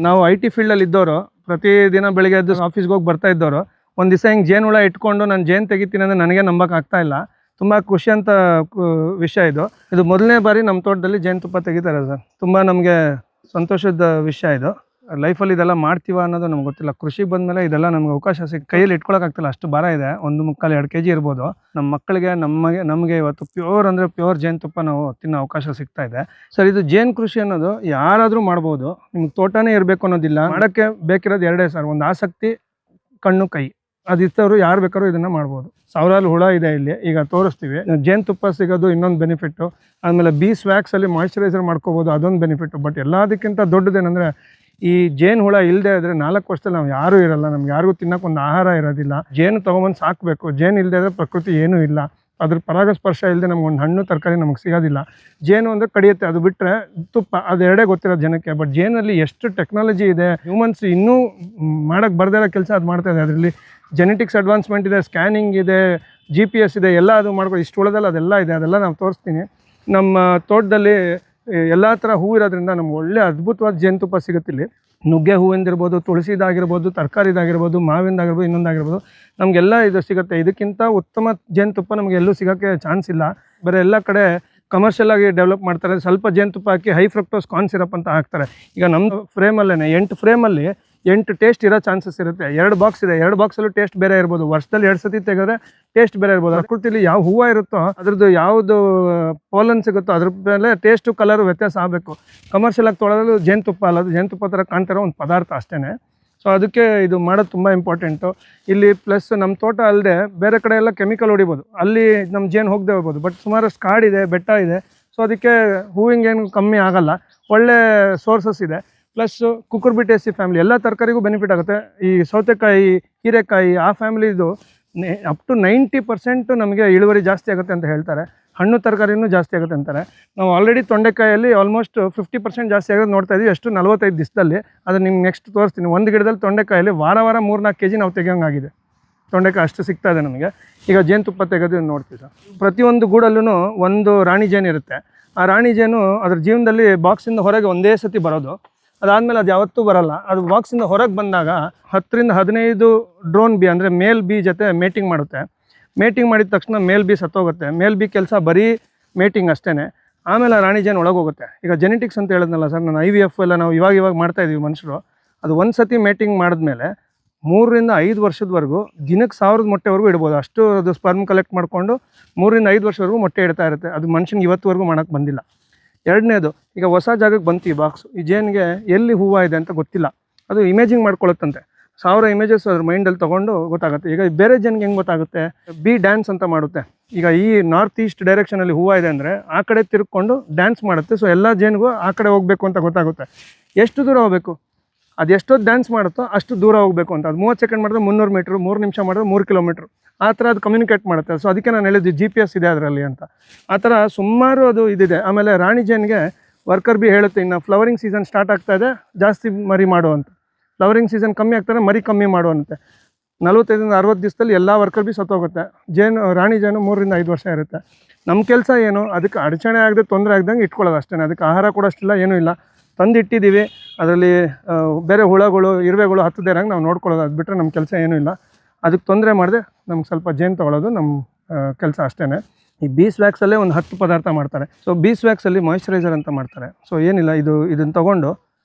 ನಾವು I T ಫೀಲ್ಡಲ್ಲಿ ಇದ್ದವರು ಪ್ರತಿದಿನ ಬೆಳಿಗ್ಗೆ ಎದ್ದು ಆಫೀಸ್ಗೆ ಹೋಗಿ ಬರ್ತಾ ಇದ್ದವರು ಒಂದು ದಿವಸ ಹಿಂಗೆ ಜೇನುಹುಳ ಇಟ್ಕೊಂಡು ನಾನು ಜೇನು ತೆಗಿತೀನಿ ಅಂದರೆ ನನಗೆ ನಂಬಕ್ಕಾಗ್ತಾ ಇಲ್ಲ. ತುಂಬ ಖುಷಿ ಅಂತ ವಿಷಯ ಇದು ಮೊದಲನೇ ಬಾರಿ ನಮ್ಮ ತೋಟದಲ್ಲಿ ಜೇನುತುಪ್ಪ ತೆಗಿತಾರೆ ಸರ್. ತುಂಬ ನಮಗೆ ಸಂತೋಷದ ವಿಷಯ ಇದು. ಲೈಫಲ್ಲಿ ಇದೆಲ್ಲ ಮಾಡ್ತೀವ ಅನ್ನೋದು ನಮ್ಗೆ ಗೊತ್ತಿಲ್ಲ. ಕೃಷಿಗೆ ಬಂದಮೇಲೆ ಇದೆಲ್ಲ ನಮ್ಗೆ ಅವಕಾಶ ಕೈಯಲ್ಲಿ ಇಟ್ಕೊಳಕ್ಕಾಗ್ತಿಲ್ಲ, ಅಷ್ಟು ಭಾರ ಇದೆ. 1-2 kg ಇರ್ಬೋದು. ನಮ್ಮ ಮಕ್ಕಳಿಗೆ ನಮಗೆ ಇವತ್ತು ಪ್ಯೂರ್ ಅಂದರೆ ಪ್ಯೂರ್ ಜೇನುತುಪ್ಪ ನಾವು ತಿನ್ನೋ ಅವಕಾಶ ಸಿಗ್ತಾ ಇದೆ ಸರ್. ಇದು ಜೇನು ಕೃಷಿ ಅನ್ನೋದು ಯಾರಾದರೂ ಮಾಡ್ಬೋದು, ನಿಮ್ಗೆ ತೋಟನೇ ಇರಬೇಕು ಅನ್ನೋದಿಲ್ಲ. ಮಾಡೋಕ್ಕೆ ಬೇಕಿರೋದು ಎರಡೇ ಸರ್, ಒಂದು ಆಸಕ್ತಿ, ಕಣ್ಣು, ಕೈ. ಅದಿತ್ತವರು ಯಾರು ಬೇಕಾದ್ರೂ ಇದನ್ನು ಮಾಡ್ಬೋದು. ಸಾವಿರಾರು ಹುಳ ಇದೆ ಇಲ್ಲಿ, ಈಗ ತೋರಿಸ್ತೀವಿ. ಜೇನುತುಪ್ಪ ಸಿಗೋದು ಇನ್ನೊಂದು ಬೆನಿಫಿಟ್ಟು. ಆಮೇಲೆ ಬೀಸ್ ವ್ಯಾಕ್ಸಲ್ಲಿ ಮಾಯ್ಶ್ಚರೈಸರ್ ಮಾಡ್ಕೋಬೋದು, ಅದೊಂದು ಬೆನಿಫಿಟ್ಟು. ಬಟ್ ಎಲ್ಲದಕ್ಕಿಂತ ದೊಡ್ಡದೇನೆಂದರೆ ಈ ಜೇನು ಹುಳ ಇಲ್ಲದೆ ಇದ್ರೆ 4 ವರ್ಷದಲ್ಲಿ ನಾವು ಯಾರೂ ಇರಲ್ಲ, ನಮ್ಗೆ ಯಾರಿಗೂ ತಿನ್ನೋಕ್ಕೊಂದು ಆಹಾರ ಇರೋದಿಲ್ಲ. ಜೇನು ತೊಗೊಂಬಂದು ಸಾಕಬೇಕು. ಜೇನು ಇಲ್ಲದೆ ಇದ್ರೆ ಪ್ರಕೃತಿ ಏನೂ ಇಲ್ಲ. ಅದ್ರ ಪರಾಗಸ್ಪರ್ಶ ಇಲ್ಲದೆ ನಮ್ಗೊಂದು ಹಣ್ಣು ತರಕಾರಿ ನಮಗೆ ಸಿಗೋದಿಲ್ಲ. ಜೇನು ಅಂದರೆ ಕಡಿಯುತ್ತೆ, ಅದು ಬಿಟ್ಟರೆ ತುಪ್ಪ, ಅದೆರಡೇ ಗೊತ್ತಿರೋದು ಜನಕ್ಕೆ. ಬಟ್ ಜೇನಲ್ಲಿ ಎಷ್ಟು ಟೆಕ್ನಾಲಜಿ ಇದೆ, ಹ್ಯೂಮನ್ಸ್ ಇನ್ನೂ ಮಾಡೋಕ್ಕೆ ಬರ್ದೇ ಇರೋ ಕೆಲಸ ಅದು ಮಾಡ್ತಾ ಇದೆ. ಅದರಲ್ಲಿ ಜೆನೆಟಿಕ್ಸ್ ಅಡ್ವಾನ್ಸ್ಮೆಂಟ್ ಇದೆ, ಸ್ಕ್ಯಾನಿಂಗ್ ಇದೆ, GPS ಇದೆ, ಎಲ್ಲ ಅದು ಮಾಡ್ಬೋದು. ಇಷ್ಟು ಉಳದಲ್ಲಿ ಅದೆಲ್ಲ ಇದೆ, ಅದೆಲ್ಲ ನಾವು ತೋರಿಸ್ತೀನಿ. ನಮ್ಮ ತೋಟದಲ್ಲಿ ಎಲ್ಲ ಥರ ಹೂವು ಇರೋದ್ರಿಂದ ನಮ್ಗೆ ಒಳ್ಳೆ ಅದ್ಭುತವಾದ ಜೇನುತುಪ್ಪ ಸಿಗುತ್ತಿಲ್ಲಿ. ನುಗ್ಗೆ ಹೂವಿಂದಿರ್ಬೋದು, ತುಳಸಿದಾಗಿರ್ಬೋದು, ತರಕಾರಿದಾಗಿರ್ಬೋದು, ಮಾವಿಂದಾಗಿರ್ಬೋದು, ಇನ್ನೊಂದಾಗಿರ್ಬೋದು, ನಮಗೆಲ್ಲ ಇದು ಸಿಗುತ್ತೆ. ಇದಕ್ಕಿಂತ ಉತ್ತಮ ಜೇನುತುಪ್ಪ ನಮಗೆ ಎಲ್ಲೂ ಸಿಗೋಕ್ಕೆ ಚಾನ್ಸ್ ಇಲ್ಲ. ಬೇರೆ ಎಲ್ಲ ಕಡೆ ಕಮರ್ಷಿಯಲ್ ಆಗಿ ಡೆವಲಪ್ ಮಾಡ್ತಾರೆ. ಸ್ವಲ್ಪ ಜೇನುತುಪ್ಪ ಹಾಕಿ ಹೈ ಫ್ರಕ್ಟೋಸ್ ಕಾರ್ನ್ ಸಿರಪ್ ಅಂತ ಹಾಕ್ತಾರೆ. ಈಗ ನಮ್ಮ ಫ್ರೇಮಲ್ಲೇ 8 ಫ್ರೇಮಲ್ಲಿ 8 ಟೇಸ್ಟ್ ಇರೋ ಚಾನ್ಸಸ್ ಇರುತ್ತೆ. 2 ಬಾಕ್ಸ್ ಇದೆ, 2 ಬಾಕ್ಸಲ್ಲೂ ಟೇಸ್ಟ್ ಬೇರೆ ಇರ್ಬೋದು. ವರ್ಷದಲ್ಲಿ 2 ಸತಿ ತೆಗೆದ್ರೆ ಟೇಸ್ಟ್ ಬೇರೆ ಇರ್ಬೋದು. ಪ್ರಕೃತಿಲಿ ಯಾವ ಹೂವು ಇರುತ್ತೋ ಅದ್ರದ್ದು ಯಾವುದು ಪೋಲನ್ ಸಿಗುತ್ತೋ ಅದ್ರ ಮೇಲೆ ಟೇಸ್ಟು ಕಲರು ವ್ಯತ್ಯಾಸ ಆಗಬೇಕು. ಕಮರ್ಷಿಯಲ್ ಆಗಿ ತೊಳೆದು ಜೇನುತುಪ್ಪ ಅಲ್ಲ, ಅದು ಜೇನುತುಪ್ಪ ಥರ ಕಾಣ್ತಿರೋ ಒಂದು ಪದಾರ್ಥ ಅಷ್ಟೇ. ಸೊ ಅದಕ್ಕೆ ಇದು ಮಾಡೋದು ತುಂಬ ಇಂಪಾರ್ಟೆಂಟು ಇಲ್ಲಿ. ಪ್ಲಸ್ ನಮ್ಮ ತೋಟ ಅಲ್ಲದೆ ಬೇರೆ ಕಡೆ ಎಲ್ಲ ಕೆಮಿಕಲ್ ಹೊಡಿಬೋದು, ಅಲ್ಲಿ ನಮ್ಮ ಜೇನು ಹೋಗದೆ ಹೋಗ್ಬೋದು. ಬಟ್ ಸುಮಾರಷ್ಟು ಕಾಡಿದೆ, ಬೆಟ್ಟ ಇದೆ. ಸೊ ಅದಕ್ಕೆ ಹೂವಿಂಗೇನು ಕಮ್ಮಿ ಆಗಲ್ಲ, ಒಳ್ಳೆ ಸೋರ್ಸಸ್ ಇದೆ. ಪ್ಲಸ್ ಕುಕುರ್ಬಿಟೇಸಿ ಫ್ಯಾಮಿಲಿ ಎಲ್ಲ ತರಕಾರಿಗೂ ಬೆನಿಫಿಟ್ ಆಗುತ್ತೆ. ಈ ಸೌತೆಕಾಯಿ, ಹೀರೆಕಾಯಿ, ಆ ಫ್ಯಾಮಿಲಿದು ಅಪ್ ಟು 90% ನಮಗೆ ಇಳುವರಿ ಜಾಸ್ತಿ ಆಗುತ್ತೆ ಅಂತ ಹೇಳ್ತಾರೆ. ಹಣ್ಣು ತರಕಾರಿನೂ ಜಾಸ್ತಿ ಆಗುತ್ತೆ ಅಂತಾರೆ. ನಾವು ಆಲ್ರೆಡಿ ತೊಂಡೆಕಾಯಲ್ಲಿ ಆಲ್ಮೋಸ್ಟ್ 50% ಜಾಸ್ತಿ ಆಗೋದು ನೋಡ್ತಾ ಇದ್ದೀವಿ. ಎಷ್ಟು 45 ದಿವಸದಲ್ಲಿ. ಅದು ನಿಮ್ಗೆ ನೆಕ್ಸ್ಟ್ ತೋರಿಸ್ತೀನಿ. ಒಂದು ಗಿಡದಲ್ಲಿ ತೊಂಡೆಕಾಯಲ್ಲಿ ವಾರ 3-4 kg ನಾವು ತೆಗಿಯೋಂಗಾಗಿದೆ. ತೊಂಡೆಕಾಯಿ ಅಷ್ಟು ಸಿಗ್ತಾ ಇದೆ ನಮಗೆ. ಈಗ ಜೇನುತುಪ್ಪ ತೆಗೆದು ನೋಡ್ತೀವಿ ಸರ್. ಪ್ರತಿಯೊಂದು ಗೂಡಲ್ಲೂ ಒಂದು ರಾಣಿ ಜೇನು ಇರುತ್ತೆ. ಆ ರಾಣಿ ಜೇನು ಅದ್ರ ಜೀವನದಲ್ಲಿ ಬಾಕ್ಸಿಂದ ಹೊರಗೆ ಒಂದೇ ಸತಿ ಬರೋದು. ಅದಾದಮೇಲೆ ಅದು ಯಾವತ್ತೂ ಬರಲ್ಲ. ಅದು ಬಾಕ್ಸಿಂದ ಹೊರಗೆ ಬಂದಾಗ 10-15 ಡ್ರೋನ್ ಬಿ ಅಂದರೆ ಮೇಲ್ ಬಿ ಜೊತೆ ಮೇಟಿಂಗ್ ಮಾಡುತ್ತೆ. ಮೇಟಿಂಗ್ ಮಾಡಿದ ತಕ್ಷಣ ಮೇಲ್ ಬಿ ಸತ್ತೋಗುತ್ತೆ. ಮೇಲ್ ಬಿ ಕೆಲಸ ಬರೀ ಮೇಟಿಂಗ್ ಅಷ್ಟೇ. ಆಮೇಲೆ ರಾಣಿ ಜೇನು ಒಳಗೆ ಹೋಗುತ್ತೆ. ಈಗ ಜೆನೆಟಿಕ್ಸ್ ಅಂತ ಹೇಳಿದ್ನಲ್ಲ ಸರ್, ನಾನು IVF ಎಲ್ಲ ನಾವು ಇವಾಗ ಮಾಡ್ತಾಯಿದ್ದೀವಿ ಮನುಷ್ಯರು. ಅದು ಒಂದು ಸತಿ ಮೇಟಿಂಗ್ ಮಾಡಿದ್ಮೇಲೆ 3-5 ವರ್ಷದವರೆಗೂ ದಿನಕ್ಕೆ 1000 ಮೊಟ್ಟೆವರೆಗೂ ಇಡ್ಬೋದು. ಅಷ್ಟು ಅದು ಸ್ಪರ್ಮ್ ಕಲೆಕ್ಟ್ ಮಾಡಿಕೊಂಡು 3-5 ವರ್ಷವರೆಗೂ ಮೊಟ್ಟೆ ಇಡ್ತಾ ಇರುತ್ತೆ. ಅದು ಮನುಷ್ಯನಿಗೆ ಇವತ್ತುವರೆಗೂ ಮಾಡೋಕ್ಕೆ ಬಂದಿಲ್ಲ. ಎರಡನೇದು, ಈಗ ಹೊಸ ಜಾಗಕ್ಕೆ ಬಂತು ಈ ಬಾಕ್ಸ್. ಈ ಜೇನಿಗೆ ಎಲ್ಲಿ ಹೂವು ಇದೆ ಅಂತ ಗೊತ್ತಿಲ್ಲ, ಅದು ಇಮೇಜಿಂಗ್ ಮಾಡ್ಕೊಳ್ಳುತ್ತಂತೆ. 1000 ಇಮೇಜಸ್ ಅದ್ರ ಮೈಂಡಲ್ಲಿ ತೊಗೊಂಡು ಗೊತ್ತಾಗುತ್ತೆ. ಈಗ ಬೇರೆ ಜನ್ಗೆ ಹೆಂಗೆ ಗೊತ್ತಾಗುತ್ತೆ? ಬಿ ಡ್ಯಾನ್ಸ್ ಅಂತ ಮಾಡುತ್ತೆ. ಈಗ ಈ ನಾರ್ತ್ ಈಸ್ಟ್ ಡೈರೆಕ್ಷನಲ್ಲಿ ಹೂವು ಇದೆ ಅಂದರೆ ಆ ಕಡೆ ತಿರ್ಕೊಂಡು ಡ್ಯಾನ್ಸ್ ಮಾಡುತ್ತೆ. ಸೊ ಎಲ್ಲ ಜೇನಿಗೂ ಆ ಕಡೆ ಹೋಗಬೇಕು ಅಂತ ಗೊತ್ತಾಗುತ್ತೆ. ಎಷ್ಟು ದೂರ ಹೋಗಬೇಕು, ಅದು ಎಷ್ಟೊತ್ತು ಡ್ಯಾನ್ಸ್ ಮಾಡುತ್ತೋ ಅಷ್ಟು ದೂರ ಹೋಗಬೇಕು ಅಂತ. ಅದು 30 ಸೆಕೆಂಡ್ ಮಾಡಿದ್ರೆ 300 ಮೀಟ್ರ್, 3 ನಿಮಿಷ ಮಾಡಿದ್ರೆ 3 ಕಿಲೋಮೀಟ್ರ್, ಆ ಥರ ಅದು ಕಮ್ಯುನಿಕೇಟ್ ಮಾಡುತ್ತೆ. ಸೊ ಅದಕ್ಕೆ ನಾನು ಹೇಳಿದ್ದು GPS ಇದೆ ಅದರಲ್ಲಿ ಅಂತ. ಆ ಥರ ಸುಮಾರು ಅದು ಇದಿದೆ. ಆಮೇಲೆ ರಾಣಿ ಜೇನಿಗೆ ವರ್ಕರ್ ಬಿ ಹೇಳುತ್ತೆ, ಇನ್ನು ಫ್ಲವರಿಂಗ್ ಸೀಸನ್ ಸ್ಟಾರ್ಟ್ ಆಗ್ತಾಯಿದೆ, ಜಾಸ್ತಿ ಮರಿ ಮಾಡು ಅಂತ. ಫ್ಲವರಿಂಗ್ ಸೀಸನ್ ಕಮ್ಮಿ ಆಗ್ತಾರೆ, ಮರಿ ಕಮ್ಮಿ ಮಾಡುವಂತೆ. 45-60 ದಿವಸದಲ್ಲಿ ಎಲ್ಲ ವರ್ಕರ್ ಬಿ ಸತ್ತೋಗುತ್ತೆ. ರಾಣಿ ಜೇನು 3-5 ವರ್ಷ ಇರುತ್ತೆ. ನಮ್ಮ ಕೆಲಸ ಏನು, ಅದಕ್ಕೆ ಅಡಚಣೆ ಆಗದೆ ತೊಂದರೆ ಆಗ್ದಂಗೆ ಇಟ್ಕೊಳ್ಳೋದು ಅಷ್ಟೇ. ಅದಕ್ಕೆ ಆಹಾರ ಕೊಡೋಷ್ಟಿಲ್ಲ, ಏನೂ ಇಲ್ಲ. ತಂದು ಇಟ್ಟಿದ್ದೀವಿ, ಅದರಲ್ಲಿ ಬೇರೆ ಹುಳಗಳು, ಇರುವೆಗಳು ಹತ್ತದೇ ಇರೋಂಗೆ ನಾವು ನೋಡ್ಕೊಳ್ಳೋದು. ಅದು ಬಿಟ್ಟರೆ ನಮ್ಮ ಕೆಲಸ ಏನೂ ಇಲ್ಲ. ಅದಕ್ಕೆ ತೊಂದರೆ ಮಾಡಿದೆ ನಮ್ಗೆ ಸ್ವಲ್ಪ ಜೇನು ತೊಗೊಳ್ಳೋದು ನಮ್ಮ ಕೆಲಸ ಅಷ್ಟೇ. ಈ ಬೀಸ್ ವ್ಯಾಕ್ಸಲ್ಲೇ ಒಂದು 10 ಪದಾರ್ಥ ಮಾಡ್ತಾರೆ. ಸೊ ಬೀಸ್ ವ್ಯಾಕ್ಸಲ್ಲಿ ಮಾಯ್ಶ್ಚರೈಸರ್ ಅಂತ ಮಾಡ್ತಾರೆ. ಸೊ ಏನಿಲ್ಲ, ಇದನ್ನು ತೊಗೊಂಡು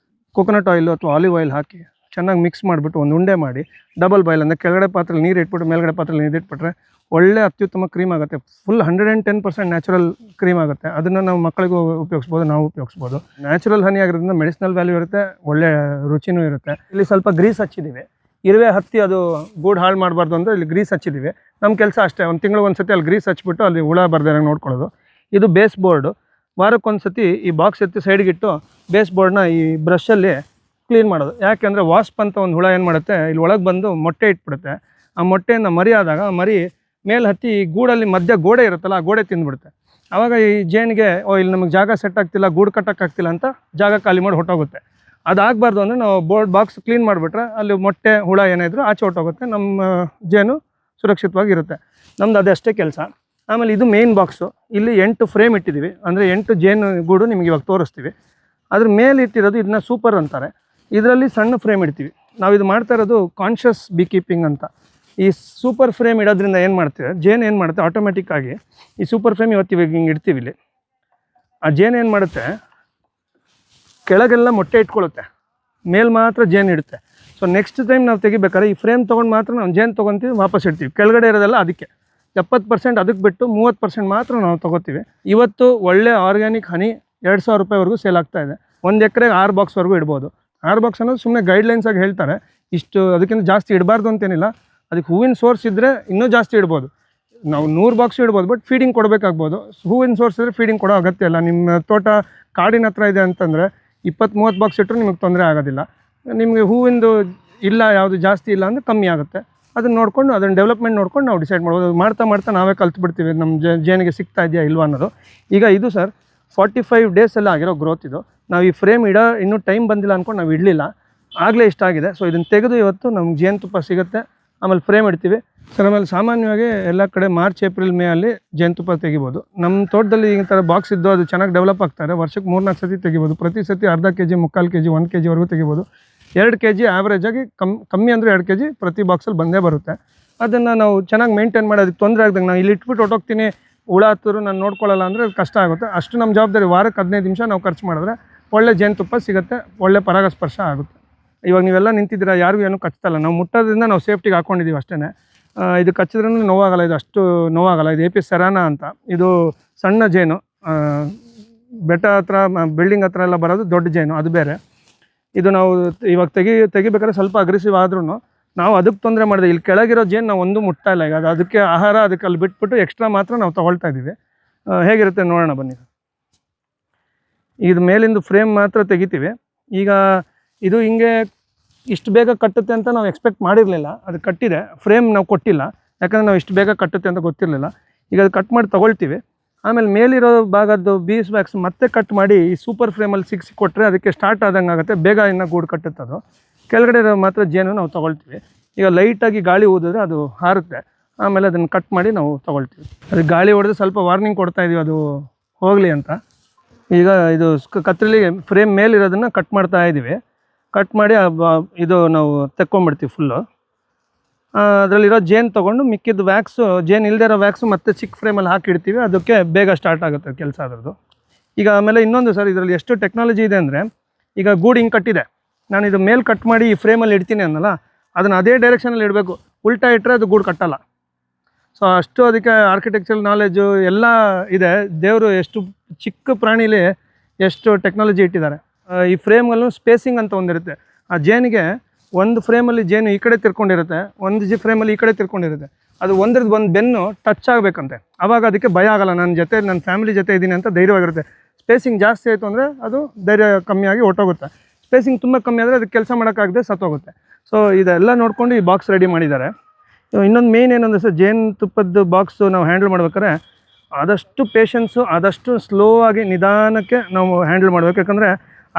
ಕೋಕೋನಟ್ ಆಯಿಲು ಅಥವಾ ಆಲಿವ್ ಆಯಿಲ್ ಹಾಕಿ ಚೆನ್ನಾಗಿ ಮಿಕ್ಸ್ ಮಾಡಿಬಿಟ್ಟು ಒಂದು ಉಂಡೆ ಮಾಡಿ ಡಬಲ್ ಬಾಯ್ಲ್ ಅಂದರೆ ಕೆಳಗಡೆ ಪಾತ್ರೆಯಲ್ಲಿ ನೀರು ಇಟ್ಬಿಟ್ಟು ಮೇಲ್ಗಡೆ ಪಾತ್ರೆಯಲ್ಲಿ ನೀರು ಇಟ್ಬಿಟ್ರೆ ಒಳ್ಳೆ ಅತ್ಯುತ್ತಮ ಕ್ರೀಮ್ ಆಗುತ್ತೆ. ಫುಲ್ 110% ನ್ಯಾಚುರಲ್ ಕ್ರೀಮ್ ಆಗುತ್ತೆ. ಅದನ್ನು ನಾವು ಮಕ್ಕಳಿಗೂ ಉಪಯೋಗಿಸ್ಬೋದು, ನಾವು ಉಪಯೋಗಿಸ್ಬೋದು. ನ್ಯಾಚುರಲ್ ಹನಿ ಆಗಿರೋದ್ರಿಂದ ಮೆಡಿಸಿನಲ್ ವ್ಯಾಲ್ಯೂ ಇರುತ್ತೆ, ಒಳ್ಳೆ ರುಚಿನೂ ಇರುತ್ತೆ. ಇಲ್ಲಿ ಸ್ವಲ್ಪ ಗ್ರೀಸ್ ಹಚ್ಚಿದ್ದೀವಿ. ಇರುವೆ ಹತ್ತಿ ಅದು ಗೂಡು ಹಾಳು ಮಾಡಬಾರ್ದು ಅಂದರೆ ಇಲ್ಲಿ ಗ್ರೀಸ್ ಹಚ್ಚಿದ್ದೀವಿ. ನಮ್ಮ ಕೆಲಸ ಅಷ್ಟೇ, ಒಂದು ತಿಂಗಳಿಗೆ ಒಂದು ಸತಿ ಅಲ್ಲಿ ಗ್ರೀಸ್ ಹಚ್ಬಿಟ್ಟು ಅಲ್ಲಿ ಹುಳ ಬರ್ದಿರಂಗೆ ನೋಡ್ಕೊಳ್ಳೋದು. ಇದು ಬೇಸ್ ಬೋರ್ಡು. ವಾರಕ್ಕೊಂದು ಸತಿ ಈ ಬಾಕ್ಸ್ ಎತ್ತಿ ಸೈಡ್ಗಿಟ್ಟು ಬೇಸ್ ಬೋರ್ಡ್ನ ಈ ಬ್ರಷಲ್ಲಿ ಕ್ಲೀನ್ ಮಾಡೋದು. ಯಾಕೆಂದರೆ ವಾಸ್ಪ್ ಅಂತ ಒಂದು ಹುಳ ಏನು ಮಾಡುತ್ತೆ, ಇಲ್ಲಿ ಒಳಗೆ ಬಂದು ಮೊಟ್ಟೆ ಇಟ್ಬಿಡುತ್ತೆ. ಆ ಮೊಟ್ಟೆಯನ್ನು ಮರಿ ಆದಾಗ ಮರಿ ಮೇಲೆ ಹತ್ತಿ ಈ ಗೂಡಲ್ಲಿ ಮಧ್ಯ ಗೋಡೆ ಇರುತ್ತಲ್ಲ, ಆ ಗೋಡೆ ತಿಂದುಬಿಡುತ್ತೆ. ಆವಾಗ ಈ ಜೇನಿಗೆ ಇಲ್ಲಿ ನಮಗೆ ಜಾಗ ಸೆಟ್ ಆಗ್ತಿಲ್ಲ, ಗೂಡು ಕಟ್ಟೋಕ್ಕಾಗ್ತಿಲ್ಲ ಅಂತ ಜಾಗ ಖಾಲಿ ಮಾಡಿ ಹೊಟ್ಟೋಗುತ್ತೆ. ಅದಾಗಬಾರ್ದು ಅಂದರೆ ನಾವು ಬಾಕ್ಸ್ ಕ್ಲೀನ್ ಮಾಡಿಬಿಟ್ರೆ ಅಲ್ಲಿ ಮೊಟ್ಟೆ ಹುಳ ಏನಾದರೂ ಆಚೆ ಹೊಟ್ಟೋಗುತ್ತೆ, ನಮ್ಮ ಜೇನು ಸುರಕ್ಷಿತವಾಗಿರುತ್ತೆ. ನಮ್ದು ಅದಷ್ಟೇ ಕೆಲಸ. ಆಮೇಲೆ ಇದು ಮೇನ್ ಬಾಕ್ಸು. ಇಲ್ಲಿ 8 ಫ್ರೇಮ್ ಇಟ್ಟಿದ್ದೀವಿ, ಅಂದರೆ 8 ಜೇನು ಗೂಡು ನಿಮಗೆ ಇವಾಗ ತೋರಿಸ್ತೀವಿ. ಅದ್ರ ಮೇಲೆ ಇಟ್ಟಿರೋದು ಇದನ್ನ ಸೂಪರ್ ಅಂತಾರೆ. ಇದರಲ್ಲಿ ಸಣ್ಣ ಫ್ರೇಮ್ ಇಡ್ತೀವಿ. ನಾವು ಇದು ಮಾಡ್ತಾ ಇರೋದು ಕಾನ್ಷಿಯಸ್ ಬೀ ಕೀಪಿಂಗ್ ಅಂತ. ಈ ಸೂಪರ್ ಫ್ರೇಮ್ ಇಡೋದ್ರಿಂದ ಏನು ಮಾಡ್ತೀವಿ, ಜೇನು ಏನು ಮಾಡುತ್ತೆ ಆಟೋಮೆಟಿಕ್ಕಾಗಿ, ಈ ಸೂಪರ್ ಫ್ರೇಮ್ ಇವತ್ತು ಇವಾಗ ಹಿಂಗೆ ಇಡ್ತೀವಿ ಇಲ್ಲಿ, ಆ ಜೇನು ಏನು ಮಾಡುತ್ತೆ, ಕೆಳಗೆಲ್ಲ ಮೊಟ್ಟೆ ಇಟ್ಕೊಳ್ಳುತ್ತೆ, ಮೇಲೆ ಮಾತ್ರ ಜೇನು ಇಡುತ್ತೆ. ಸೊ ನೆಕ್ಸ್ಟ್ ಟೈಮ್ ನಾವು ತೆಗಿಬೇಕಾದ್ರೆ ಈ ಫ್ರೇಮ್ ತೊಗೊಂಡು ಮಾತ್ರ ನಾವು ಜೇನು ತೊಗೊತೀವಿ, ವಾಪಸ್ ಇಡ್ತೀವಿ. ಕೆಳಗಡೆ ಇರೋದೆಲ್ಲ ಅದಕ್ಕೆ 70% ಅದಕ್ಕೆ ಬಿಟ್ಟು 30% ಮಾತ್ರ ನಾವು ತೊಗೋತೀವಿ. ಇವತ್ತು ಒಳ್ಳೆ ಆರ್ಗ್ಯಾನಿಕ್ ಹನಿ 2000 ರೂಪಾಯಿವರೆಗೂ ಸೇಲ್ ಆಗ್ತಾಯಿದೆ. 1 ಎಕರೆಗೆ 6 ಬಾಕ್ಸ್ವರೆಗೂ ಇಡ್ಬೋದು. 6 ಬಾಕ್ಸ್ ಅನ್ನೋದು ಸುಮ್ಮನೆ ಗೈಡ್ಲೈನ್ಸಾಗಿ ಹೇಳ್ತಾರೆ, ಇಷ್ಟು ಅದಕ್ಕಿಂತ ಜಾಸ್ತಿ ಇಡಬಾರ್ದು ಅಂತೇನಿಲ್ಲ. ಅದಕ್ಕೆ ಹೂವಿನ ಸೋರ್ಸ್ ಇದ್ದರೆ ಇನ್ನೂ ಜಾಸ್ತಿ ಇಡ್ಬೋದು. ನಾವು 100 ಬಾಕ್ಸ್ ಇಡ್ಬೋದು, ಬಟ್ ಫೀಡಿಂಗ್ ಕೊಡಬೇಕಾಗ್ಬೋದು. ಹೂವಿನ ಸೋರ್ಸ್ ಇದ್ದರೆ ಫೀಡಿಂಗ್ ಕೊಡೋ ಅಗತ್ಯ ಇಲ್ಲ. ನಿಮ್ಮ ತೋಟ ಕಾಡಿನ ಹತ್ರ ಇದೆ ಅಂತಂದರೆ 20-30 ಬಾಕ್ಸ್ ಇಟ್ಟರು ನಿಮಗೆ ತೊಂದರೆ ಆಗೋದಿಲ್ಲ. ನಿಮಗೆ ಹೂವಿಂದು ಇಲ್ಲ, ಯಾವುದು ಜಾಸ್ತಿ ಇಲ್ಲ ಅಂದರೆ ಕಮ್ಮಿ ಆಗುತ್ತೆ. ಅದನ್ನು ನೋಡಿಕೊಂಡು ಅದನ್ನು ಡೆವಲಪ್ಮೆಂಟ್ ನೋಡ್ಕೊಂಡು ನಾವು ಡಿಸೈಡ್ ಮಾಡ್ಬೋದು. ಮಾಡ್ತಾ ಮಾಡ್ತಾ ನಾವೇ ಕಲ್ತ್ಬಿಡ್ತೀವಿ ನಮ್ಮ ಜೇನಿಗೆ ಸಿಗ್ತಾ ಇದೆಯಾ ಇಲ್ವಾ ಅನ್ನೋದು. ಈಗ ಇದು ಸರ್ 45 ಡೇಸಲ್ಲಿ ಆಗಿರೋ ಗ್ರೋತ್ ಇದು. ನಾವು ಈ ಫ್ರೇಮ್ ಇನ್ನೂ ಟೈಮ್ ಬಂದಿಲ್ಲ ಅಂದ್ಕೊಂಡು ನಾವು ಇಡಲಿಲ್ಲ, ಆಗಲೇ ಇಷ್ಟ ಆಗಿದೆ. ಸೊ ಇದನ್ನು ತೆಗೆದು ಇವತ್ತು ನಮ್ಗೆ ಜೇನುತುಪ್ಪ ಸಿಗುತ್ತೆ, ಆಮೇಲೆ ಫ್ರೇಮ್ ಇಡ್ತೀವಿ ಸರ್. ಆಮೇಲೆ ಸಾಮಾನ್ಯವಾಗಿ ಎಲ್ಲ ಕಡೆ ಮಾರ್ಚ್ ಏಪ್ರಿಲ್ ಮೇ ಅಲ್ಲಿ ಜೇನುತುಪ್ಪ ತೆಗಿಬೋದು. ನಮ್ಮ ತೋಟದಲ್ಲಿ ಈ ಥರ ಬಾಕ್ಸ್ ಇದ್ದು ಅದು ಚೆನ್ನಾಗಿ ಡೆವಲಪ್ ಆಗ್ತಾರೆ. ವರ್ಷಕ್ಕೆ 3-4 ಸತಿ ತೆಗಿಬೋದು. ಪ್ರತಿ ಸತಿ ಅರ್ಧ kg, 3/4 kg, 1 kgವರೆಗೂ ತೆಗಿಬೋದು. 2 kg ಆ್ಯಾವ್ರೇಜಾಗಿ ಕಮ್ಮಿ ಅಂದರೆ 2 kg ಪ್ರತಿ ಬಾಕ್ಸಲ್ಲಿ ಬಂದೇ ಬರುತ್ತೆ. ಅದನ್ನು ನಾವು ಚೆನ್ನಾಗಿ ಮೇಂಟೈನ್ ಮಾಡಿ ಅದಕ್ಕೆ ತೊಂದರೆ ಆಗ್ದಂಗೆ, ನಾನು ಇಲ್ಲಿ ಇಟ್ಬಿಟ್ಟು ಹೊಟ್ಟೋಗ್ತೀನಿ, ಹುಳ ಹತ್ತರು ನಾನು ನೋಡ್ಕೊಳ್ಳಲ್ಲ ಅಂದರೆ ಅದು ಕಷ್ಟ ಆಗುತ್ತೆ. ಅಷ್ಟು ನಮ್ಮ ಜವಾಬ್ದಾರಿ. ವಾರಕ್ಕೆ 15 ನಿಮಿಷ ನಾವು ಖರ್ಚು ಮಾಡಿದ್ರೆ ಒಳ್ಳೆ ಜೇನುತುಪ್ಪ ಸಿಗುತ್ತೆ, ಒಳ್ಳೆ ಪರಾಗಸ್ಪರ್ಶ ಆಗುತ್ತೆ. ಇವಾಗ ನೀವೆಲ್ಲ ನಿಂತಿದ್ದೀರಾ, ಯಾರಿಗೂ ಏನೂ ಕಚ್ತಲ್ಲ. ನಾವು ಮುಟ್ಟೋದ್ರಿಂದ ನಾವು ಸೇಫ್ಟಿಗೆ ಹಾಕ್ಕೊಂಡಿದ್ದೀವಿ ಅಷ್ಟೇ. ಇದು ಕಚ್ಚಿದ್ರೂ ನೋವಾಗಲ್ಲ, ಇದು ಅಷ್ಟು ನೋವಾಗಲ್ಲ. ಇದು ಎಪಿಸ್ ಸೆರಾನಾ ಅಂತ. ಇದು ಸಣ್ಣ ಜೇನು, ಬೆಟ್ಟ ಹತ್ರ ಬಿಲ್ಡಿಂಗ್ ಹತ್ರ ಎಲ್ಲ ಬರೋದು ದೊಡ್ಡ ಜೇನು, ಅದು ಬೇರೆ. ಇದು ನಾವು ಇವಾಗ ತೆಗಿಬೇಕಾದ್ರೆ ಸ್ವಲ್ಪ ಅಗ್ರೆಸಿವ್ ಆದ್ರೂ ನಾವು ಅದಕ್ಕೆ ತೊಂದರೆ ಮಾಡಿದೆ. ಇಲ್ಲಿ ಕೆಳಗಿರೋ ಜೇನು ನಾವು ಒಂದು ಮುಟ್ತಾ ಇಲ್ಲ. ಈಗ ಅದಕ್ಕೆ ಆಹಾರ ಅದಕ್ಕೆ ಅಲ್ಲಿ ಬಿಟ್ಬಿಟ್ಟು ಎಕ್ಸ್ಟ್ರಾ ಮಾತ್ರ ನಾವು ತೊಗೊಳ್ತಾ ಇದ್ದೀವಿ. ಹೇಗಿರುತ್ತೆ ನೋಡೋಣ ಬನ್ನಿ. ಇದು ಮೇಲಿಂದು ಫ್ರೇಮ್ ಮಾತ್ರ ತೆಗಿತೀವಿ. ಈಗ ಇದು ಹಿಂಗೆ ಇಷ್ಟು ಬೇಗ ಕಟ್ಟುತ್ತೆ ಅಂತ ನಾವು ಎಕ್ಸ್ಪೆಕ್ಟ್ ಮಾಡಿರಲಿಲ್ಲ. ಅದು ಕಟ್ಟಿದೆ, ಫ್ರೇಮ್ ನಾವು ಕೊಟ್ಟಿಲ್ಲ, ಯಾಕಂದರೆ ನಾವು ಇಷ್ಟು ಬೇಗ ಕಟ್ಟುತ್ತೆ ಅಂತ ಗೊತ್ತಿರಲಿಲ್ಲ. ಈಗ ಅದು ಕಟ್ ಮಾಡಿ ತೊಗೊಳ್ತೀವಿ. ಆಮೇಲೆ ಮೇಲಿರೋ ಭಾಗದ್ದು ಬೀಸ್ ವ್ಯಾಕ್ಸ್ ಮತ್ತೆ ಕಟ್ ಮಾಡಿ ಈ ಸೂಪರ್ ಫ್ರೇಮಲ್ಲಿ ಸಿಕ್ಸಿ ಕೊಟ್ಟರೆ ಅದಕ್ಕೆ ಸ್ಟಾರ್ಟ್ ಆದಂಗೆ ಆಗುತ್ತೆ, ಬೇಗ ಇನ್ನೂ ಗೂಡು ಕಟ್ಟುತ್ತೆ. ಅದು ಕೆಳಗಡೆ ಇರೋ ಮಾತ್ರ ಜೇನು ನಾವು ತೊಗೊಳ್ತೀವಿ. ಈಗ ಲೈಟಾಗಿ ಗಾಳಿ ಊದಿದ್ರೆ ಅದು ಹಾರುತ್ತೆ. ಆಮೇಲೆ ಅದನ್ನು ಕಟ್ ಮಾಡಿ ನಾವು ತೊಗೊಳ್ತೀವಿ. ಅದಕ್ಕೆ ಗಾಳಿ ಹೊಡೆದು ಸ್ವಲ್ಪ ವಾರ್ನಿಂಗ್ ಕೊಡ್ತಾಯಿದ್ದೀವಿ ಅದು ಹೋಗಲಿ ಅಂತ. ಈಗ ಇದು ಕತ್ತರಿಲಿ ಫ್ರೇಮ್ ಮೇಲಿರೋದನ್ನು ಕಟ್ ಮಾಡ್ತಾ ಇದ್ದೀವಿ. ಕಟ್ ಮಾಡಿ ಇದು ನಾವು ತೆಕ್ಕೊಂಬಿಡ್ತೀವಿ ಫುಲ್ಲು. ಅದರಲ್ಲಿರೋ ಜೇನು ತೊಗೊಂಡು ಮಿಕ್ಕಿದ್ದು ವ್ಯಾಕ್ಸು, ಜೇನು ಇಲ್ಲದೇ ಇರೋ ವ್ಯಾಕ್ಸು ಮತ್ತೆ ಚಿಕ್ಕ ಫ್ರೇಮಲ್ಲಿ ಹಾಕಿಡ್ತೀವಿ. ಅದಕ್ಕೆ ಬೇಗ ಸ್ಟಾರ್ಟ್ ಆಗುತ್ತೆ ಕೆಲಸ ಅದರದ್ದು. ಈಗ ಆಮೇಲೆ ಇನ್ನೊಂದು ಸರ್, ಇದರಲ್ಲಿ ಎಷ್ಟು ಟೆಕ್ನಾಲಜಿ ಇದೆ ಅಂದರೆ, ಈಗ ಗೂಡು ಹಿಂಗೆ ಕಟ್ಟಿದೆ, ನಾನು ಇದು ಮೇಲೆ ಕಟ್ ಮಾಡಿ ಈ ಫ್ರೇಮಲ್ಲಿ ಇಡ್ತೀನಿ ಅನ್ನಲ್ಲ, ಅದನ್ನು ಅದೇ ಡೈರೆಕ್ಷನಲ್ಲಿ ಇಡಬೇಕು. ಉಲ್ಟಾ ಇಟ್ಟರೆ ಅದು ಗೂಡು ಕಟ್ಟಲ್ಲ. ಸೊ ಅಷ್ಟು ಅದಕ್ಕೆ ಆರ್ಕಿಟೆಕ್ಚರಲ್ ನಾಲೆಜು ಎಲ್ಲ ಇದೆ. ದೇವರು ಎಷ್ಟು ಚಿಕ್ಕ ಪ್ರಾಣಿಲಿ ಎಷ್ಟು ಟೆಕ್ನಾಲಜಿ ಇಟ್ಟಿದ್ದಾರೆ. ಈ ಫ್ರೇಮಲ್ಲೂ ಸ್ಪೇಸಿಂಗ್ ಅಂತ ಒಂದಿರುತ್ತೆ. ಆ ಜೇನಿಗೆ ಒಂದು ಫ್ರೇಮಲ್ಲಿ ಜೇನು ಈ ಕಡೆ ತಿರ್ಕೊಂಡಿರುತ್ತೆ, ಒಂದು ಫ್ರೇಮಲ್ಲಿ ಈ ಕಡೆ ತಿರ್ಕೊಂಡಿರುತ್ತೆ. ಅದು ಒಂದ್ರದ್ದು ಒಂದು ಬೆನ್ನು ಟಚ್ ಆಗಬೇಕಂತೆ. ಆವಾಗ ಅದಕ್ಕೆ ಭಯ ಆಗಲ್ಲ, ನನ್ನ ಫ್ಯಾಮಿಲಿ ಜೊತೆ ಇದ್ದೀನಿ ಅಂತ ಧೈರ್ಯವಾಗಿರುತ್ತೆ. ಸ್ಪೇಸಿಂಗ್ ಜಾಸ್ತಿ ಆಯಿತು ಅಂದರೆ ಅದು ಧೈರ್ಯ ಕಮ್ಮಿಯಾಗಿ ಹೊಟ್ಟೋಗುತ್ತೆ. ಸ್ಪೇಸಿಂಗ್ ತುಂಬ ಕಮ್ಮಿ ಆದರೆ ಅದಕ್ಕೆ ಕೆಲಸ ಮಾಡೋಕ್ಕಾಗದೆ ಸತ್ತೋಗುತ್ತೆ. ಸೊ ಇದೆಲ್ಲ ನೋಡಿಕೊಂಡು ಈ ಬಾಕ್ಸ್ ರೆಡಿ ಮಾಡಿದ್ದಾರೆ. ಇನ್ನೊಂದು ಮೇಯ್ನ್ ಏನಂದರೆ ಸರ್, ಜೇನುತುಪ್ಪದ ಬಾಕ್ಸು ನಾವು ಹ್ಯಾಂಡಲ್ ಮಾಡ್ಬೇಕಾದ್ರೆ ಆದಷ್ಟು ಪೇಷನ್ಸು, ಆದಷ್ಟು ಸ್ಲೋ ಆಗಿ ನಿಧಾನಕ್ಕೆ ನಾವು ಹ್ಯಾಂಡಲ್ ಮಾಡಬೇಕು. ಯಾಕಂದರೆ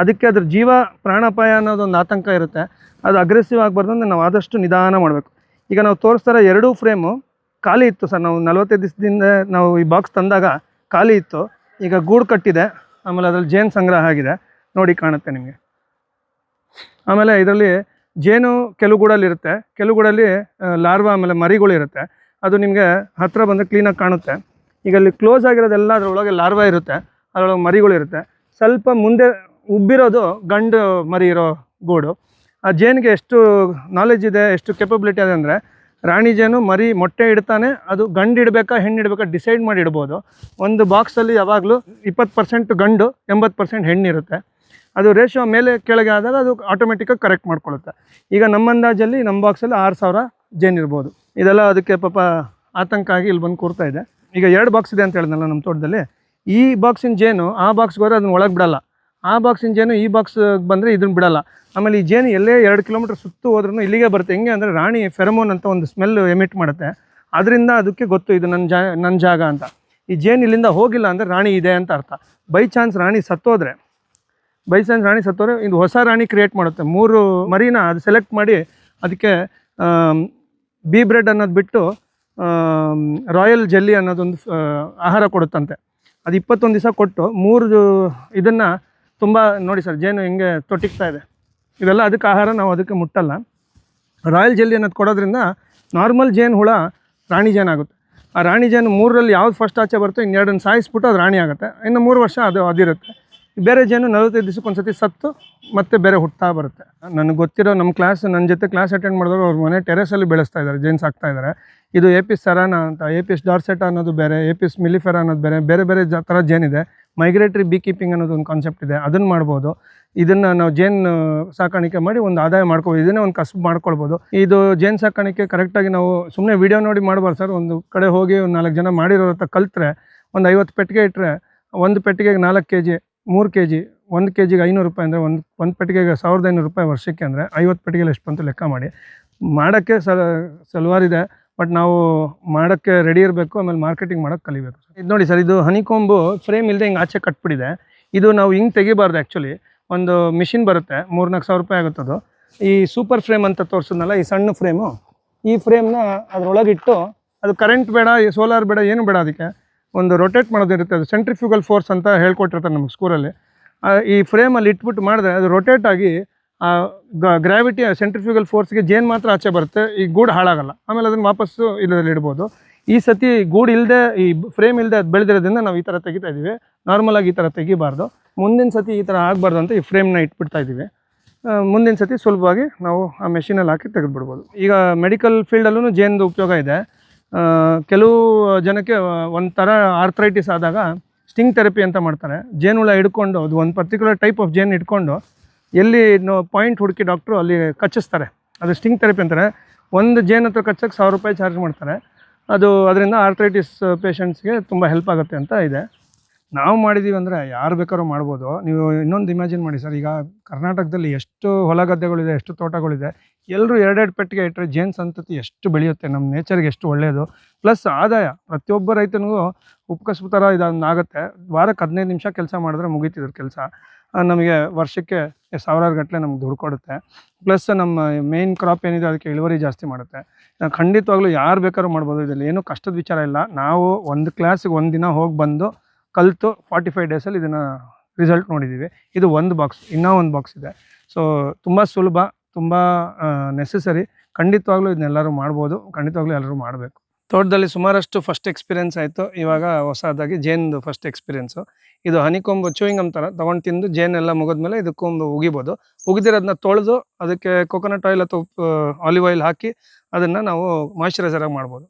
ಅದಕ್ಕೆ ಅದ್ರ ಜೀವ ಪ್ರಾಣಾಪಾಯ ಅನ್ನೋದೊಂದು ಆತಂಕ ಇರುತ್ತೆ. ಅದು ಅಗ್ರೆಸಿವ್ ಆಗಬಾರ್ದು ಅಂದರೆ ನಾವು ಆದಷ್ಟು ನಿಧಾನ ಮಾಡಬೇಕು. ಈಗ ನಾವು ತೋರಿಸ್ತಾರೆ 2 ಫ್ರೇಮು ಖಾಲಿ ಇತ್ತು ಸರ್. ನಾವು 45 ದಿವಸದಿಂದ ನಾವು ಈ ಬಾಕ್ಸ್ ತಂದಾಗ ಖಾಲಿ ಇತ್ತು. ಈಗ ಗೂಡು ಕಟ್ಟಿದೆ, ಆಮೇಲೆ ಅದರಲ್ಲಿ ಜೇನು ಸಂಗ್ರಹ ಆಗಿದೆ, ನೋಡಿ ಕಾಣುತ್ತೆ ನಿಮಗೆ. ಆಮೇಲೆ ಇದರಲ್ಲಿ ಜೇನು ಕೆಲವು ಗೂಡಲ್ಲಿರುತ್ತೆ, ಕೆಲವು ಗೂಡಲ್ಲಿ ಲಾರ್ವಾ ಆಮೇಲೆ ಮರಿಗಳಿರುತ್ತೆ. ಅದು ನಿಮಗೆ ಹತ್ತಿರ ಬಂದರೆ ಕ್ಲೀನಾಗಿ ಕಾಣುತ್ತೆ. ಈಗ ಅಲ್ಲಿ ಕ್ಲೋಸ್ ಆಗಿರೋದೆಲ್ಲ ಅದರೊಳಗೆ ಲಾರ್ವಾ ಇರುತ್ತೆ, ಅದರೊಳಗೆ ಮರಿಗಳಿರುತ್ತೆ. ಸ್ವಲ್ಪ ಮುಂದೆ ಉಬ್ಬಿರೋದು ಗಂಡು ಮರಿ ಇರೋ ಗೂಡು. ಆ ಜೇನಿಗೆ ಎಷ್ಟು ನಾಲೆಜ್ ಇದೆ, ಎಷ್ಟು ಕೆಪಬಿಲಿಟಿ ಇದೆ ಅಂದರೆ, ರಾಣಿ ಜೇನು ಮರಿ ಮೊಟ್ಟೆ ಇಡ್ತಾನೆ, ಅದು ಗಂಡು ಇಡಬೇಕಾ ಹೆಣ್ಣು ಇಡಬೇಕಾ ಡಿಸೈಡ್ ಮಾಡಿ ಇಡ್ಬೋದು. ಒಂದು ಬಾಕ್ಸಲ್ಲಿ ಯಾವಾಗಲೂ 20% ಗಂಡು, 80% ಹೆಣ್ಣಿರುತ್ತೆ. ಅದು ರೇಷಿಯೋ ಮೇಲೆ ಕೆಳಗೆ ಆದಾಗ ಅದು ಆಟೋಮೆಟಿಕ್ಕಾಗಿ ಕರೆಕ್ಟ್ ಮಾಡ್ಕೊಳ್ಳುತ್ತೆ. ಈಗ ನಮ್ಮ ಅಂದಾಜಲ್ಲಿ ನಮ್ಮ ಬಾಕ್ಸಲ್ಲಿ 6000 ಜೇನು ಇರ್ಬೋದು. ಇದೆಲ್ಲ ಅದಕ್ಕೆ ಪಾಪ ಆತಂಕ ಆಗಿ ಇಲ್ಲಿ ಬಂದು ಕೂರ್ತಾ ಇದೆ. ಈಗ 2 ಬಾಕ್ಸ್ ಇದೆ ಅಂತ ಹೇಳಿದ್ನಲ್ಲ ನಮ್ಮ ತೋಟದಲ್ಲಿ. ಈ ಬಾಕ್ಸಿನ ಜೇನು ಆ ಬಾಕ್ಸ್ಗೆ ಹೋದರೆ ಅದನ್ನ ಒಳಗೆ ಬಿಡಲ್ಲ, ಆ ಬಾಕ್ಸಿನ ಜೇನು ಈ ಬಾಕ್ಸ್ಗೆ ಬಂದರೆ ಇದನ್ನು ಬಿಡಲ್ಲ. ಆಮೇಲೆ ಈ ಜೇನು ಎಲ್ಲೇ 2 ಕಿಲೋಮೀಟ್ರ್ ಸುತ್ತು ಹೋದ್ರೂ ಇಲ್ಲಿಗೆ ಬರುತ್ತೆ. ಹೆಂಗೆ ಅಂದರೆ, ರಾಣಿ ಫೆರಮೋನ್ ಅಂತ ಒಂದು ಸ್ಮೆಲ್ ಎಮಿಟ್ ಮಾಡುತ್ತೆ. ಅದರಿಂದ ಅದಕ್ಕೆ ಗೊತ್ತು ಇದು ನನ್ನ ಜಾಗ ಅಂತ. ಈ ಜೇನು ಇಲ್ಲಿಂದ ಹೋಗಿಲ್ಲ ಅಂದರೆ ರಾಣಿ ಇದೆ ಅಂತ ಅರ್ಥ. ಬೈ ಚಾನ್ಸ್ ರಾಣಿ ಸತ್ತೋದ್ರೆ ಇದು ಹೊಸ ರಾಣಿ ಕ್ರಿಯೇಟ್ ಮಾಡುತ್ತೆ. 3 ಮರಿನ ಅದು ಸೆಲೆಕ್ಟ್ ಮಾಡಿ ಅದಕ್ಕೆ ಬೀ ಬ್ರೆಡ್ ಅನ್ನೋದು ಬಿಟ್ಟು ರಾಯಲ್ ಜೆಲ್ಲಿ ಅನ್ನೋದೊಂದು ಆಹಾರ ಕೊಡುತ್ತಂತೆ. ಅದು 21 ದಿವಸ ಕೊಟ್ಟು 3 ಇದನ್ನು ತುಂಬ ನೋಡಿ ಸರ್, ಜೇನು ಹಿಂಗೆ ತೊಟ್ಟಿಗ್ತಾ ಇದೆ. ಇವೆಲ್ಲ ಅದಕ್ಕೆ ಆಹಾರ, ನಾವು ಅದಕ್ಕೆ ಮುಟ್ಟಲ್ಲ. ರಾಯಲ್ ಜೆಲ್ಲಿ ಅನ್ನೋದು ಕೊಡೋದ್ರಿಂದ ನಾರ್ಮಲ್ ಜೇನು ಹುಳ ರಾಣಿ ಜೇನು ಆಗುತ್ತೆ. ಆ ರಾಣಿ ಜೇನು 3ರಲ್ಲಿ ಯಾವ್ದು ಫಸ್ಟ್ ಆಚೆ ಬರುತ್ತೋ ಇನ್ನೆರಡನ್ನು ಸಾಯಿಸ್ಬಿಟ್ಟು ಅದು ರಾಣಿ ಆಗುತ್ತೆ. ಇನ್ನು 3 ವರ್ಷ ಅದಿರುತ್ತೆ. ಬೇರೆ ಜೇನು 45 ದಿವಸಕ್ಕೆ ಒಂದ್ಸತಿ ಸತ್ತು ಮತ್ತೆ ಬೇರೆ ಹುಟ್ತಾ ಬರುತ್ತೆ. ನನಗೆ ಗೊತ್ತಿರೋ ನನ್ನ ಜೊತೆ ಕ್ಲಾಸ್ ಅಟೆಂಡ್ ಮಾಡಿದಾಗ ಅವ್ರ ಮನೆ ಟೆರೆಸಲ್ಲಿ ಬೆಳೆಸ್ತಾ ಇದ್ದಾರೆ, ಜೇನು ಸಾಕ್ತಾ ಇದ್ದಾರೆ. ಇದು ಏಪಿಸ್ ಸರಾನಾ ಅಂತ, ಏಪಿಸ್ ಡಾರ್ಸೆಟಾ ಅನ್ನೋದು ಬೇರೆ, ಏಪಿಸ್ ಮಿಲಿಫೆರಾ ಅನ್ನೋದು ಬೇರೆ, ಬೇರೆ ಬೇರೆ ಥರ ಜೇನಿದೆ. ಮೈಗ್ರೇಟರಿ ಬೀ ಕೀಪಿಂಗ್ ಅನ್ನೋದು ಒಂದು ಕಾನ್ಸೆಪ್ಟ್ ಇದೆ, ಅದನ್ನು ಮಾಡ್ಬೋದು. ಇದನ್ನು ನಾವು ಜೇನು ಸಾಕಾಣಿಕೆ ಮಾಡಿ ಒಂದು ಆದಾಯ ಮಾಡ್ಕೊಬೋದು, ಇದನ್ನೇ ಒಂದು ಕಸಬು ಮಾಡ್ಕೊಳ್ಬೋದು. ಇದು ಜೇನು ಸಾಕಾಣಿಕೆ ಕರೆಕ್ಟಾಗಿ ನಾವು ಸುಮ್ಮನೆ ವೀಡಿಯೋ ನೋಡಿ ಮಾಡ್ಬಾರ್ದು ಸರ್. ಒಂದು ಕಡೆ ಹೋಗಿ ಒಂದು 4 ಜನ ಮಾಡಿರೋ ಹತ್ರ ಕಲ್ತ್ರೆ ಒಂದು 50 ಪೆಟ್ಟಿಗೆ ಇಟ್ಟರೆ ಒಂದು ಪೆಟ್ಟಿಗೆಗೆ 4 kg 3 kg 1 kgಗೆ 500 ರೂಪಾಯಿ ಅಂದರೆ ಒಂದು ಪೆಟ್ಟಿಗೆಗೆ 1500 ರೂಪಾಯಿ ವರ್ಷಕ್ಕೆ ಅಂದರೆ 50 ಪೆಟ್ಟಿಗೆಲಿ ಎಷ್ಟು ಬಂತು ಲೆಕ್ಕ ಮಾಡಿ. ಮಾಡೋಕ್ಕೆ ಸಲವಾರಿದೆ, ಬಟ್ ನಾವು ಮಾಡೋಕ್ಕೆ ರೆಡಿ ಇರಬೇಕು, ಆಮೇಲೆ ಮಾರ್ಕೆಟಿಂಗ್ ಮಾಡೋಕ್ಕೆ ಕಲಿಬೇಕು. ಇದು ನೋಡಿ ಸರ್, ಇದು ಹನಿಕೊಂಬು ಫ್ರೇಮ್ ಇಲ್ಲದೆ ಹಿಂಗೆ ಆಚೆ ಕಟ್ಬಿಟ್ಟಿದೆ. ಇದು ನಾವು ಹಿಂಗೆ ತೆಗಿಬಾರ್ದು. ಆ್ಯಕ್ಚುಲಿ ಒಂದು ಮಿಷಿನ್ ಬರುತ್ತೆ, 3-4 ಸಾವಿರ ರೂಪಾಯಿ ಆಗುತ್ತದು. ಈ ಸೂಪರ್ ಫ್ರೇಮ್ ಅಂತ ತೋರಿಸಿದ್ನಲ್ಲ, ಈ ಸಣ್ಣ ಫ್ರೇಮು, ಈ ಫ್ರೇಮ್ನ ಅದರೊಳಗಿಟ್ಟು, ಅದು ಕರೆಂಟ್ ಬೇಡ, ಸೋಲಾರ್ ಬೇಡ, ಏನು ಬೇಡ, ಅದಕ್ಕೆ ಒಂದು ರೊಟೇಟ್ ಮಾಡೋದಿರುತ್ತೆ. ಅದು ಸೆಂಟ್ರಿಫ್ಯೂಗಲ್ ಫೋರ್ಸ್ ಅಂತ ಹೇಳ್ಕೊಟ್ಟಿರ್ತಾರೆ ನಮಗೆ ಸ್ಕೂಲಲ್ಲಿ. ಈ ಫ್ರೇಮಲ್ಲಿ ಇಟ್ಬಿಟ್ಟು ಮಾಡಿದ್ರೆ ಅದು ರೊಟೇಟ್ ಆಗಿ ಗ್ರಾವಿಟಿ ಸೆಂಟ್ರಿಫ್ಯೂಗಲ್ ಫೋರ್ಸ್ಗೆ ಜೇನು ಮಾತ್ರ ಆಚೆ ಬರುತ್ತೆ, ಈ ಗೂಡು ಹಾಳಾಗಲ್ಲ. ಆಮೇಲೆ ಅದನ್ನು ವಾಪಸ್ಸು ಇಲ್ಲದಲ್ಲಿ ಇಡ್ಬೋದು. ಈ ಸತಿ ಗೂಡು ಇಲ್ಲದೆ, ಈ ಫ್ರೇಮ್ ಇಲ್ಲದೆ ಅದು ಬೆಳೆದಿರೋದ್ರಿಂದ ನಾವು ಈ ಥರ ತೆಗಿತಾ ಇದ್ದೀವಿ. ನಾರ್ಮಲಾಗಿ ಈ ಥರ ತೆಗಿಬಾರ್ದು. ಮುಂದಿನ ಸತಿ ಈ ಥರ ಆಗಬಾರ್ದು ಅಂತ ಈ ಫ್ರೇಮ್ನ ಇಟ್ಬಿಡ್ತಾ ಇದ್ದೀವಿ. ಮುಂದಿನ ಸತಿ ಸುಲಭವಾಗಿ ನಾವು ಆ ಮೆಷಿನಲ್ಲಿ ಹಾಕಿ ತೆಗೆದುಬಿಡ್ಬೋದು. ಈಗ ಮೆಡಿಕಲ್ ಫೀಲ್ಡಲ್ಲೂ ಜೇನುದು ಉಪಯೋಗ ಇದೆ. ಕೆಲವು ಜನಕ್ಕೆ ಒಂಥರ ಆರ್ಥ್ರೈಟಿಸ್ ಆದಾಗ ಸ್ಟಿಂಗ್ ಥೆರಪಿ ಅಂತ ಮಾಡ್ತಾರೆ. ಜೇನುಹುಳ ಹಿಡ್ಕೊಂಡು, ಅದು ಒಂದು ಪರ್ಟಿಕ್ಯುಲರ್ ಟೈಪ್ ಆಫ್ ಜೇನು ಇಟ್ಕೊಂಡು ಎಲ್ಲಿ ಪಾಯಿಂಟ್ ಹುಡುಕಿ ಡಾಕ್ಟ್ರು ಅಲ್ಲಿ ಕಚ್ಚಿಸ್ತಾರೆ. ಅದು ಸ್ಟಿಂಗ್ ಥೆರಪಿ ಅಂತಾರೆ. ಒಂದು ಜೇನು ಹತ್ರ ಕಚ್ಚಕ್ಕೆ 1000 ರೂಪಾಯಿ ಚಾರ್ಜ್ ಮಾಡ್ತಾರೆ. ಅದರಿಂದ ಆರ್ಥ್ರೈಟಿಸ್ ಪೇಷಂಟ್ಸ್ಗೆ ತುಂಬ ಹೆಲ್ಪ್ ಆಗುತ್ತೆ ಅಂತ ಇದೆ. ನಾವು ಮಾಡಿದ್ದೀವಿ ಅಂದರೆ ಯಾರು ಬೇಕಾದ್ರೂ ಮಾಡ್ಬೋದು. ನೀವು ಇನ್ನೊಂದು ಇಮ್ಯಾಜಿನ್ ಮಾಡಿ ಸರ್, ಈಗ ಕರ್ನಾಟಕದಲ್ಲಿ ಎಷ್ಟು ಹೊಲ ಗದ್ದೆಗಳಿದೆ, ಎಷ್ಟು ತೋಟಗಳಿದೆ, ಎಲ್ಲರೂ 2 ಪೆಟ್ಟಿಗೆ ಇಟ್ಟರೆ ಜೇನು ಸಂತತಿ ಎಷ್ಟು ಬೆಳೆಯುತ್ತೆ, ನಮ್ಮ ನೇಚರ್ಗೆ ಎಷ್ಟು ಒಳ್ಳೆಯದು. ಪ್ಲಸ್ ಆದಾಯ, ಪ್ರತಿಯೊಬ್ಬ ರೈತನಿಗೂ ಉಪಕಸಬು ಥರ ಇದಾಗುತ್ತೆ. ವಾರಕ್ಕೆ 15 ನಿಮಿಷ ಕೆಲಸ ಮಾಡಿದ್ರೆ ಮುಗೀತಿದ್ರ ಕೆಲಸ. ನಮಗೆ ವರ್ಷಕ್ಕೆ ಸಾವಿರಾರು ಗಟ್ಟಲೆ ನಮ್ಗೆ ದುಡ್ಡು ಕೊಡುತ್ತೆ. ಪ್ಲಸ್ ನಮ್ಮ ಮೇನ್ ಕ್ರಾಪ್ ಏನಿದೆ ಅದಕ್ಕೆ ಇಳುವರಿ ಜಾಸ್ತಿ ಮಾಡುತ್ತೆ. ಖಂಡಿತವಾಗ್ಲೂ ಯಾರು ಬೇಕಾದ್ರೂ ಮಾಡ್ಬೋದು. ಇದರಲ್ಲಿ ಏನೂ ಕಷ್ಟದ ವಿಚಾರ ಇಲ್ಲ. ನಾವು ಒಂದು ಕ್ಲಾಸಿಗೆ ಒಂದು ದಿನ ಹೋಗಿ ಬಂದು ಕಲಿತು 45 ಡೇಸಲ್ಲಿ ಇದನ್ನು ರಿಸಲ್ಟ್ ನೋಡಿದ್ದೀವಿ. ಇದು ಒಂದು ಬಾಕ್ಸ್, ಇನ್ನೂ ಒಂದು ಬಾಕ್ಸ್ ಇದೆ. ಸೊ ತುಂಬ ಸುಲಭ, ತುಂಬ ನೆಸೆಸರಿ. ಖಂಡಿತವಾಗ್ಲೂ ಇದನ್ನೆಲ್ಲರೂ ಮಾಡ್ಬೋದು. ಖಂಡಿತವಾಗ್ಲೂ ಎಲ್ಲರೂ ಮಾಡಬೇಕು. ತೋಟದಲ್ಲಿ ಸುಮಾರಷ್ಟು ಫಸ್ಟ್ ಎಕ್ಸ್ಪೀರಿಯೆನ್ಸ್ ಆಯಿತು. ಇವಾಗ ಹೊಸದಾಗಿ ಜೇನುದು ಫಸ್ಟ್ ಎಕ್ಸ್ಪೀರಿಯೆನ್ಸು. ಇದು ಹನಿಕೊಂಬು ಚೂಯಿಂಗಮ್ ಥರ ತೊಗೊಂಡು ತಿಂದು ಜೇನೆಲ್ಲ ಮುಗಿದ್ಮೇಲೆ ಇದು ಕೊಂಬು ಉಗಿಬೋದು. ಉಗಿದಿರೋದನ್ನ ತೊಳೆದು ಅದಕ್ಕೆ ಕೊಕೊನಟ್ ಆಯಿಲ್ ಅಥವಾ ಆಲಿವ್ ಆಯಿಲ್ ಹಾಕಿ ಅದನ್ನು ನಾವು ಮಾಯ್ಶ್ಚರೈಸರಾಗಿ ಮಾಡ್ಬೋದು.